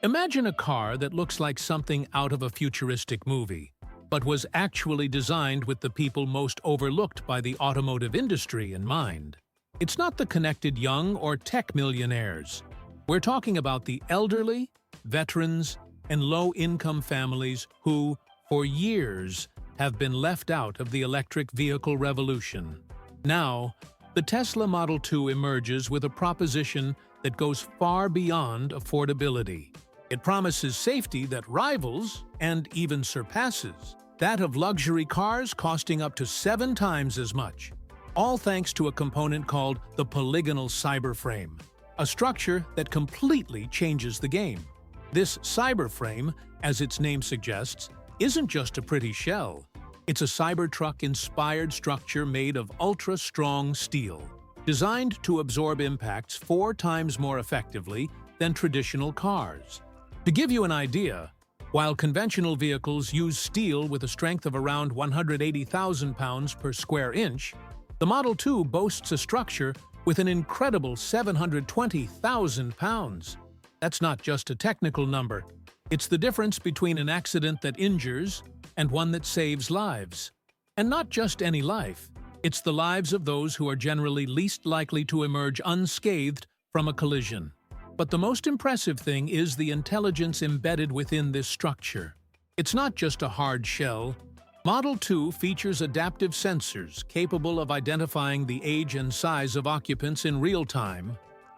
Imagine a car that looks like something out of a futuristic movie, but was actually designed with the people most overlooked by the automotive industry in mind. It's not the connected young or tech millionaires. We're talking about the elderly, veterans, and low-income families who, for years, have been left out of the electric vehicle revolution. Now, the Tesla Model 2 emerges with a proposition that goes far beyond affordability. It promises safety that rivals, and even surpasses, that of luxury cars costing up to 7 times as much, all thanks to a component called the polygonal cyberframe, a structure that completely changes the game. This cyberframe, as its name suggests, isn't just a pretty shell. It's a Cybertruck-inspired structure made of ultra-strong steel, designed to absorb impacts 4 times more effectively than traditional cars. To give you an idea, while conventional vehicles use steel with a strength of around 180,000 pounds per square inch, the Model 2 boasts a structure with an incredible 720,000 pounds. That's not just a technical number. It's the difference between an accident that injures and one that saves lives. And not just any life. It's the lives of those who are generally least likely to emerge unscathed from a collision. But the most impressive thing is the intelligence embedded within this structure. It's not just a hard shell. Model 2 features adaptive sensors capable of identifying the age and size of occupants in real time.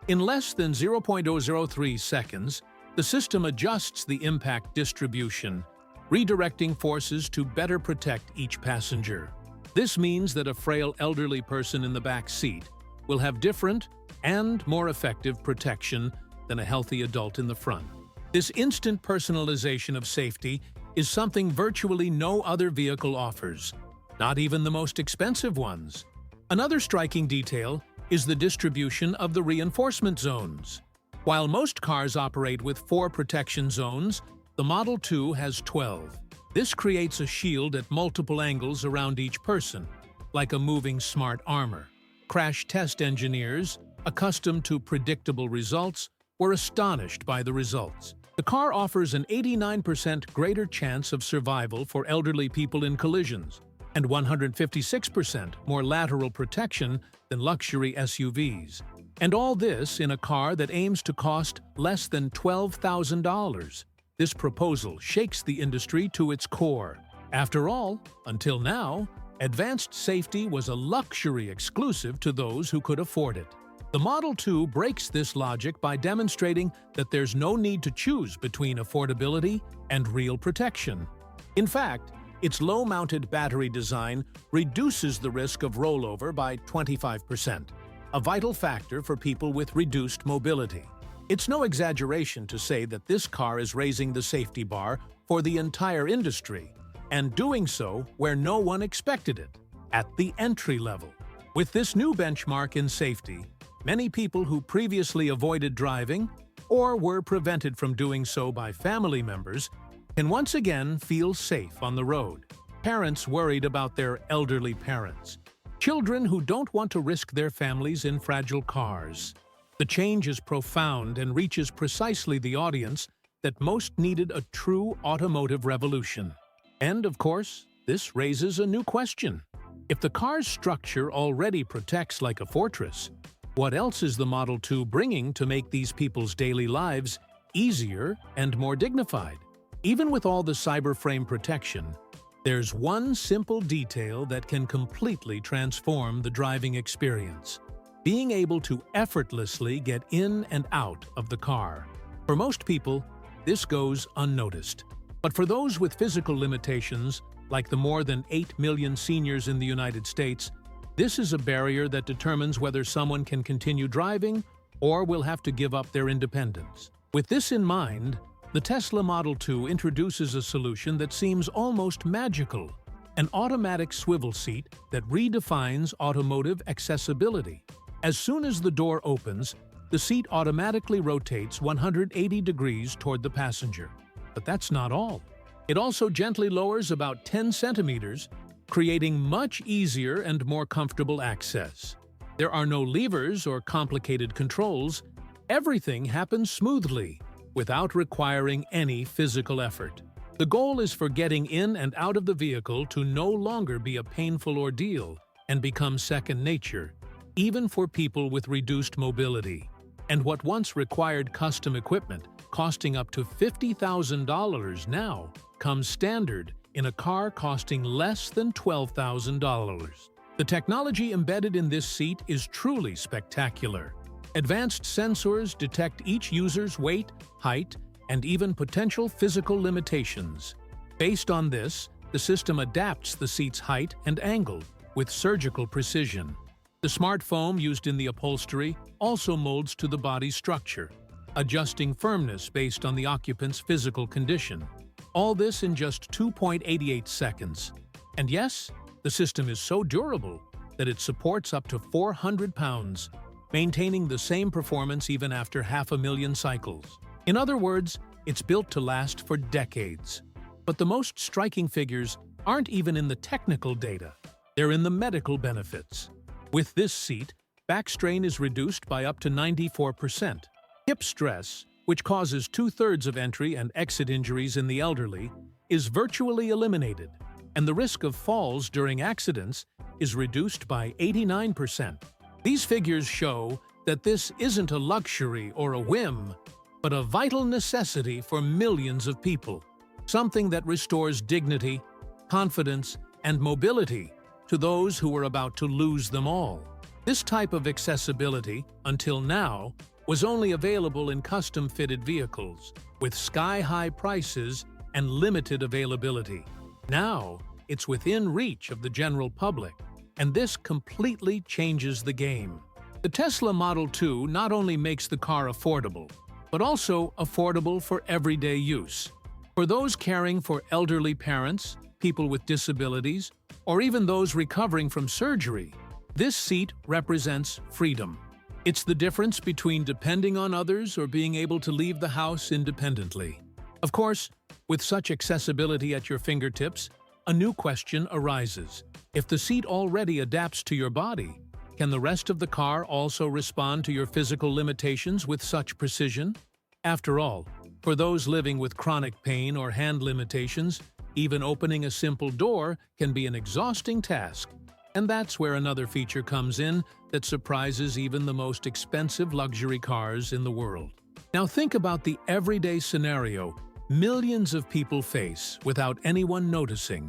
In less than 0.003 seconds, the system adjusts the impact distribution, redirecting forces to better protect each passenger. This means that a frail elderly person in the back seat will have different and more effective protection than a healthy adult in the front. This instant personalization of safety is something virtually no other vehicle offers, not even the most expensive ones. Another striking detail is the distribution of the reinforcement zones. While most cars operate with 4 protection zones, the Model 2 has 12. This creates a shield at multiple angles around each person, like a moving smart armor. Crash test engineers, accustomed to predictable results, were astonished by the results. The car offers an 89% greater chance of survival for elderly people in collisions, and 156% more lateral protection than luxury SUVs. And all this in a car that aims to cost less than $12,000. This proposal shakes the industry to its core. After all, until now, advanced safety was a luxury exclusive to those who could afford it. The Model 2 breaks this logic by demonstrating that there's no need to choose between affordability and real protection. In fact, its low-mounted battery design reduces the risk of rollover by 25%, a vital factor for people with reduced mobility. It's no exaggeration to say that this car is raising the safety bar for the entire industry, and doing so where no one expected it, at the entry level. With this new benchmark in safety, many people who previously avoided driving or were prevented from doing so by family members can once again feel safe on the road. Parents worried about their elderly parents. Children who don't want to risk their families in fragile cars. The change is profound and reaches precisely the audience that most needed a true automotive revolution. And, of course, this raises a new question. If the car's structure already protects like a fortress, what else is the Model 2 bringing to make these people's daily lives easier and more dignified? Even with all the cyberframe protection, there's one simple detail that can completely transform the driving experience: being able to effortlessly get in and out of the car. For most people, this goes unnoticed. But for those with physical limitations, like the more than 8 million seniors in the United States, this is a barrier that determines whether someone can continue driving or will have to give up their independence. With this in mind, the Tesla Model 2 introduces a solution that seems almost magical: an automatic swivel seat that redefines automotive accessibility. As soon as the door opens, the seat automatically rotates 180 degrees toward the passenger. But that's not all. It also gently lowers about 10 centimeters, creating much easier and more comfortable access. There are no levers or complicated controls. Everything happens smoothly, without requiring any physical effort. The goal is for getting in and out of the vehicle to no longer be a painful ordeal and become second nature, even for people with reduced mobility. And what once required custom equipment, costing up to $50,000 now, comes standard in a car costing less than $12,000. The technology embedded in this seat is truly spectacular. Advanced sensors detect each user's weight, height, and even potential physical limitations. Based on this, the system adapts the seat's height and angle with surgical precision. The smart foam used in the upholstery also molds to the body's structure, adjusting firmness based on the occupant's physical condition. All this in just 2.88 seconds. And yes, the system is so durable that it supports up to 400 pounds, maintaining the same performance even after 500,000 cycles. In other words, it's built to last for decades. But the most striking figures aren't even in the technical data. They're in the medical benefits. With this seat, back strain is reduced by up to 94%. Hip stress, which causes 2/3 of entry and exit injuries in the elderly, is virtually eliminated, and the risk of falls during accidents is reduced by 89%. These figures show that this isn't a luxury or a whim, but a vital necessity for millions of people, something that restores dignity, confidence, and mobility to those who are about to lose them all. This type of accessibility, until now, was only available in custom-fitted vehicles, with sky-high prices and limited availability. Now, it's within reach of the general public, and this completely changes the game. The Tesla Model 2 not only makes the car affordable, but also affordable for everyday use. For those caring for elderly parents, people with disabilities, or even those recovering from surgery, this seat represents freedom. It's the difference between depending on others or being able to leave the house independently. Of course, with such accessibility at your fingertips, a new question arises. If the seat already adapts to your body, can the rest of the car also respond to your physical limitations with such precision? After all, for those living with chronic pain or hand limitations, even opening a simple door can be an exhausting task. And that's where another feature comes in that surprises even the most expensive luxury cars in the world. Now think about the everyday scenario millions of people face without anyone noticing.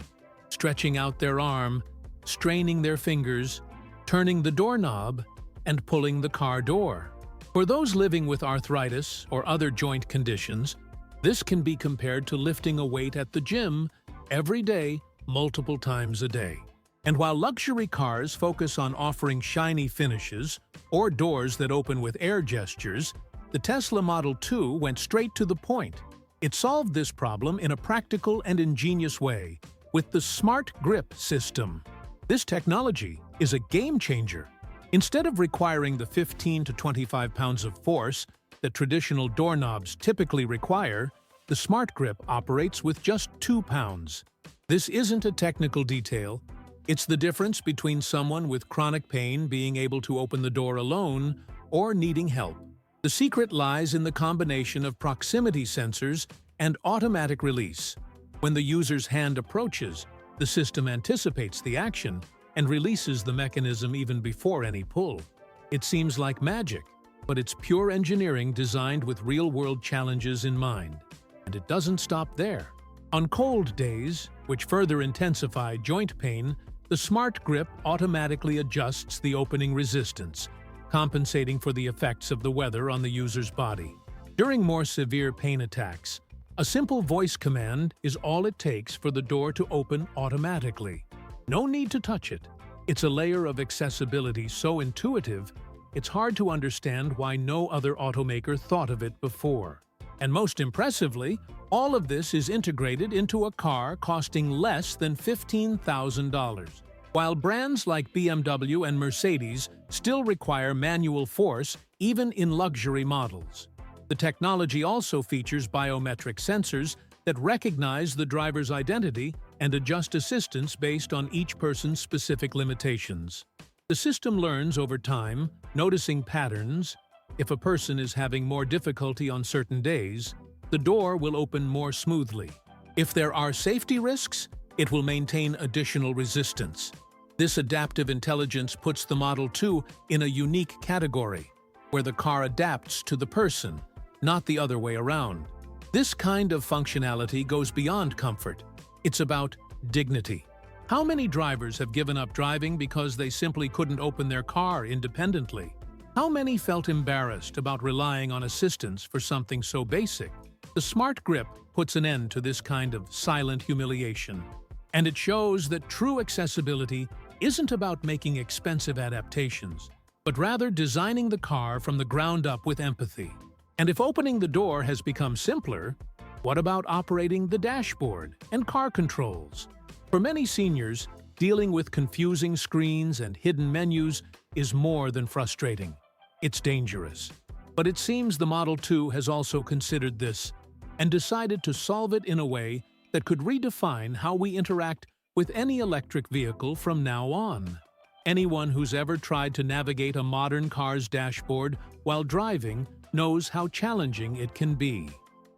Stretching out their arm, straining their fingers, turning the doorknob, and pulling the car door. For those living with arthritis or other joint conditions, this can be compared to lifting a weight at the gym every day, multiple times a day. And while luxury cars focus on offering shiny finishes or doors that open with air gestures, the Tesla Model 2 went straight to the point. It solved this problem in a practical and ingenious way with the Smart Grip system. This technology is a game-changer. Instead of requiring the 15 to 25 pounds of force that traditional doorknobs typically require, the Smart Grip operates with just 2 pounds. This isn't a technical detail. It's the difference between someone with chronic pain being able to open the door alone or needing help. The secret lies in the combination of proximity sensors and automatic release. When the user's hand approaches, the system anticipates the action and releases the mechanism even before any pull. It seems like magic, but it's pure engineering designed with real-world challenges in mind. And it doesn't stop there. On cold days, which further intensify joint pain, the Smart Grip automatically adjusts the opening resistance, compensating for the effects of the weather on the user's body. During more severe pain attacks, a simple voice command is all it takes for the door to open automatically. No need to touch it. It's a layer of accessibility so intuitive, it's hard to understand why no other automaker thought of it before. And most impressively, all of this is integrated into a car costing less than $15,000. While brands like BMW and Mercedes still require manual force even in luxury models. The technology also features biometric sensors that recognize the driver's identity and adjust assistance based on each person's specific limitations. The system learns over time, noticing patterns, If a person is having more difficulty on certain days, the door will open more smoothly. If there are safety risks, it will maintain additional resistance. This adaptive intelligence puts the Model 2 in a unique category, where the car adapts to the person, not the other way around. This kind of functionality goes beyond comfort. It's about dignity. How many drivers have given up driving because they simply couldn't open their car independently? How many felt embarrassed about relying on assistance for something so basic? The Smart Grip puts an end to this kind of silent humiliation. And it shows that true accessibility isn't about making expensive adaptations, but rather designing the car from the ground up with empathy. And if opening the door has become simpler, what about operating the dashboard and car controls? For many seniors, dealing with confusing screens and hidden menus is more than frustrating. It's dangerous. But it seems the Model 2 has also considered this and decided to solve it in a way that could redefine how we interact with any electric vehicle from now on. Anyone who's ever tried to navigate a modern car's dashboard while driving knows how challenging it can be.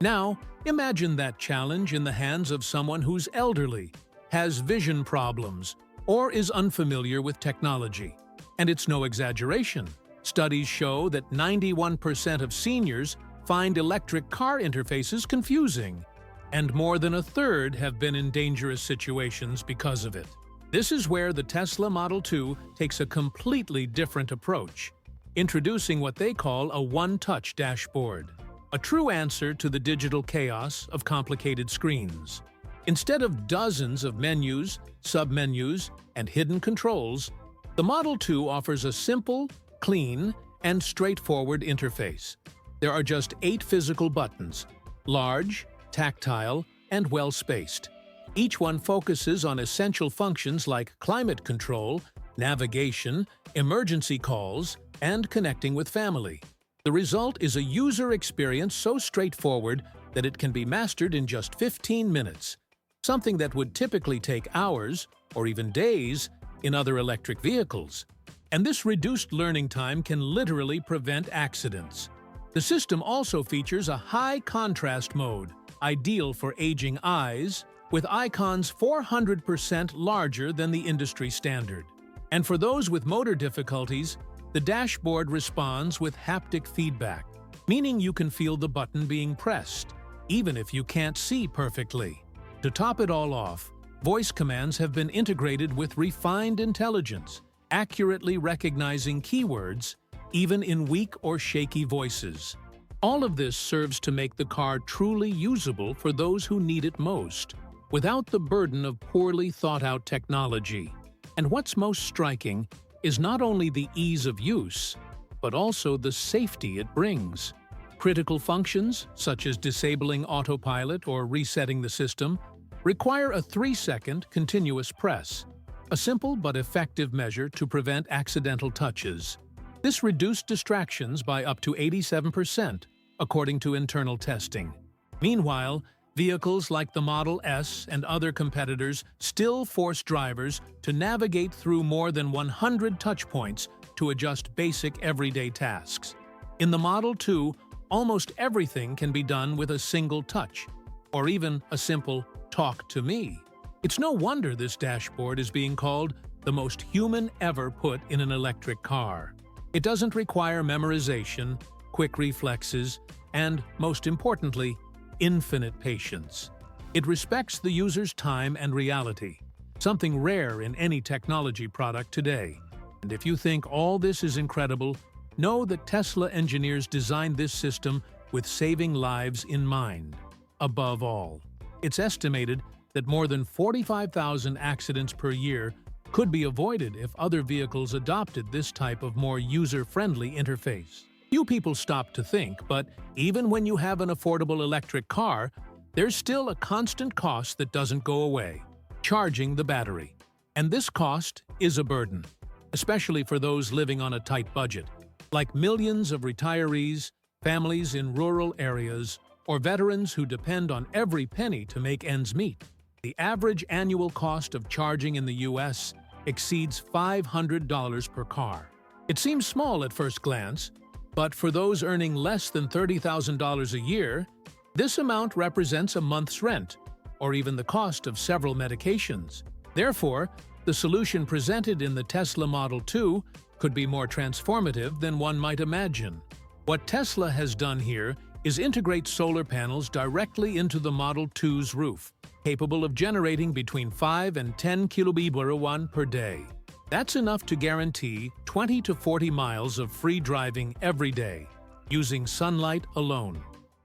Now, imagine that challenge in the hands of someone who's elderly, has vision problems, or is unfamiliar with technology. And it's no exaggeration. Studies show that 91% of seniors find electric car interfaces confusing, and more than a third have been in dangerous situations because of it. This is where the Tesla Model 2 takes a completely different approach, introducing what they call a one-touch dashboard, a true answer to the digital chaos of complicated screens. Instead of dozens of menus, submenus, and hidden controls, the Model 2 offers a simple, clean, and straightforward interface. There are just 8 physical buttons, large, tactile, and well-spaced. Each one focuses on essential functions like climate control, navigation, emergency calls, and connecting with family. The result is a user experience so straightforward that it can be mastered in just 15 minutes, something that would typically take hours or even days in other electric vehicles. And this reduced learning time can literally prevent accidents. The system also features a high-contrast mode, ideal for aging eyes, with icons 400% larger than the industry standard. And for those with motor difficulties, the dashboard responds with haptic feedback, meaning you can feel the button being pressed, even if you can't see perfectly. To top it all off, voice commands have been integrated with refined intelligence, accurately recognizing keywords, even in weak or shaky voices. All of this serves to make the car truly usable for those who need it most, without the burden of poorly thought-out technology. And what's most striking is not only the ease of use, but also the safety it brings. Critical functions, such as disabling autopilot or resetting the system, require a 3-second continuous press, a simple but effective measure to prevent accidental touches. This reduced distractions by up to 87%, according to internal testing. Meanwhile, vehicles like the Model S and other competitors still force drivers to navigate through more than 100 touchpoints to adjust basic everyday tasks. In the Model 2, almost everything can be done with a single touch, or even a simple "talk to me." It's no wonder this dashboard is being called the most human ever put in an electric car. It doesn't require memorization, quick reflexes, and, most importantly, infinite patience. It respects the user's time and reality, something rare in any technology product today. And if you think all this is incredible, know that Tesla engineers designed this system with saving lives in mind. Above all, it's estimated that more than 45,000 accidents per year could be avoided if other vehicles adopted this type of more user-friendly interface. Few people stop to think, but even when you have an affordable electric car, there's still a constant cost that doesn't go away: charging the battery. And this cost is a burden, especially for those living on a tight budget, like millions of retirees, families in rural areas, or veterans who depend on every penny to make ends meet. The average annual cost of charging in the US exceeds $500 per car. It seems small at first glance, But for those earning less than $30,000 a year, this amount represents a month's rent, or even the cost of several medications. Therefore, the solution presented in the Tesla Model 2 could be more transformative than one might imagine. What Tesla has done here is integrate solar panels directly into the Model 2's roof, capable of generating between 5 and 10 kWh per day. That's enough to guarantee 20 to 40 miles of free driving every day, using sunlight alone.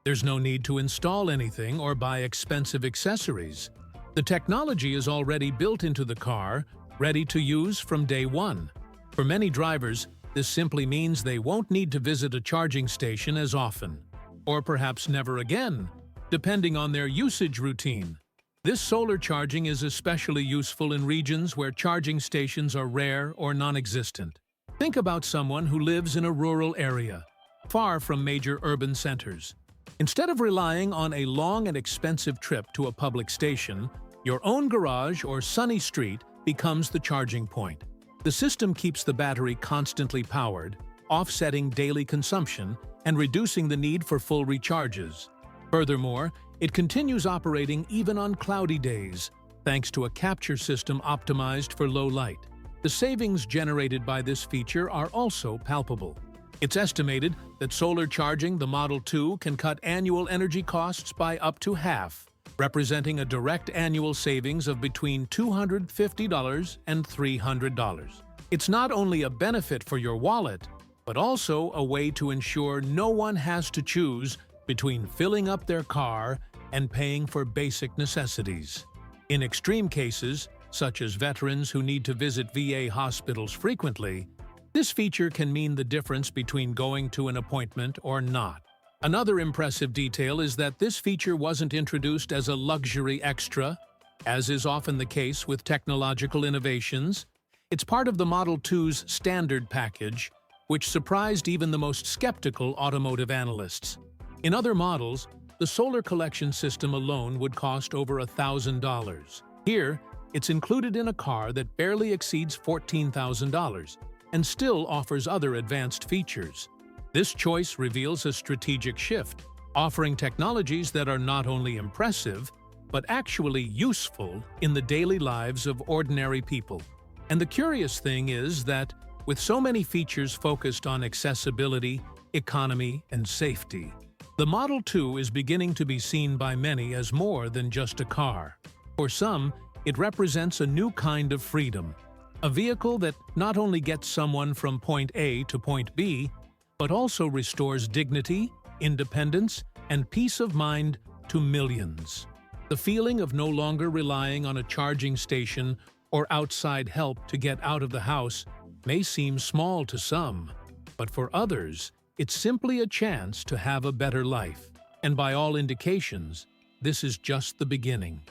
There's no need to install anything or buy expensive accessories. The technology is already built into the car, ready to use from day one. For many drivers, this simply means they won't need to visit a charging station as often, or perhaps never again, depending on their usage routine. This solar charging is especially useful in regions where charging stations are rare or non-existent. Think about someone who lives in a rural area, far from major urban centers. Instead of relying on a long and expensive trip to a public station, your own garage or sunny street becomes the charging point. The system keeps the battery constantly powered, offsetting daily consumption and reducing the need for full recharges. Furthermore, it continues operating even on cloudy days, thanks to a capture system optimized for low light. The savings generated by this feature are also palpable. It's estimated that solar charging the Model 2 can cut annual energy costs by up to half, representing a direct annual savings of between $250 and $300. It's not only a benefit for your wallet, but also a way to ensure no one has to choose between filling up their car and paying for basic necessities. In extreme cases, such as veterans who need to visit VA hospitals frequently, this feature can mean the difference between going to an appointment or not. Another impressive detail is that this feature wasn't introduced as a luxury extra, as is often the case with technological innovations. It's part of the Model 2's standard package, which surprised even the most skeptical automotive analysts. In other models, the solar collection system alone would cost over $1,000. Here, it's included in a car that barely exceeds $14,000 and still offers other advanced features. This choice reveals a strategic shift, offering technologies that are not only impressive, but actually useful in the daily lives of ordinary people. And the curious thing is that, with so many features focused on accessibility, economy, and safety, the Model 2 is beginning to be seen by many as more than just a car. For some, it represents a new kind of freedom, a vehicle that not only gets someone from point A to point B, but also restores dignity, independence, and peace of mind to millions. The feeling of no longer relying on a charging station or outside help to get out of the house may seem small to some, but for others, it's simply a chance to have a better life. And by all indications, this is just the beginning.